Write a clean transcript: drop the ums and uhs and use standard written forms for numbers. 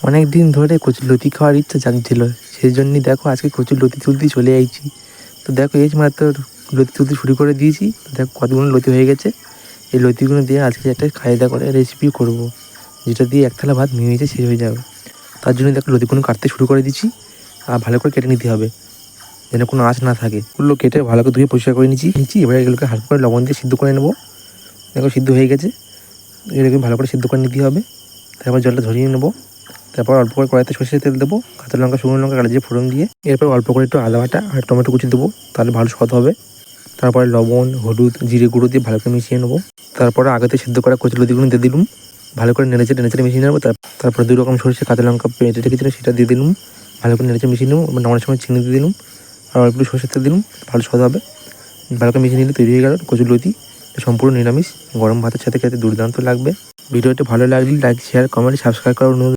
অনেক দিন ধরে কচুর লতি খাওয়ার ইচ্ছা জাগছিল, সেই জন্যই দেখো আজকে কচুর লতি তুলতে চলে আইছি। তো দেখো এই মাত্র লতি তুলতে শুরু করে দিয়েছি। তো দেখো কতগুলো লতি হয়ে গেছে। এই লতিগুলো দিয়ে আজকে একটা খাওয়া দাওয়া করে রেসিপি করব, যেটা দিয়ে এক থালা ভাত মিনিটে শেষ হয়ে যাবে। তার জন্য দেখো লতিগুলো কাটতে শুরু করে দিচ্ছি। আর ভালো করে কেটে নিতে হবে, যেন কোনো আঁচ না থাকে। ওগুলো কেটে ভালো করে ধুয়ে পরিষ্কার করে নিচ্ছি। এবারে এগুলোকে হালকা করে লবণ দিয়ে সিদ্ধ করে নেবো। দেখো সিদ্ধ হয়ে গেছে, এগুলোকে ভালো করে সিদ্ধ করে নিতে হবে। তারপর জলটা ঝরিয়ে নেবো। তারপর অল্প করে কড়াইতে সরষের তেল দেবো, কাঁচা লঙ্কা শুকনো লঙ্কা কাটা দিয়ে ফোড়ন দিয়ে এরপর অল্প করে একটু আদা বাটা আর টমেটো কুচি দেবো, তাহলে ভালো স্বাদ হবে। তারপরে লবণ, হলুদ, জিরে গুঁড়ো দিয়ে ভালো করে মিশিয়ে নেবো। তারপরে আগেতে সিদ্ধ করা কচুর লতিগুলো দিয়ে দিলাম, ভালো করে নেড়েচেড়ে মিশিয়ে নেবো। তারপরে 2 রকম সরষে কাঁচা লঙ্কা পেটে রেখেছিলো সেটা দিয়ে দিলাম, ভালো করে নেড়েচেড়ে মিশিয়ে নেবো। নামানোর সময় চিনি দিয়ে দিলাম আর অল্প একটু সরষের তেল দিলাম, ভালো স্বাদ হবে। ভালো করে মিশিয়ে নিলে তৈরি হয়ে গেল কচুর লতি। সম্পূর্ণ নিরামিষ, গরম ভাতের সাথে খেতে দুর্দান্ত লাগবে। ভিডিওটি ভালো লাগলে লাইক, শেয়ার, কমেন্ট, সাবস্ক্রাইব করার অনুরোধ।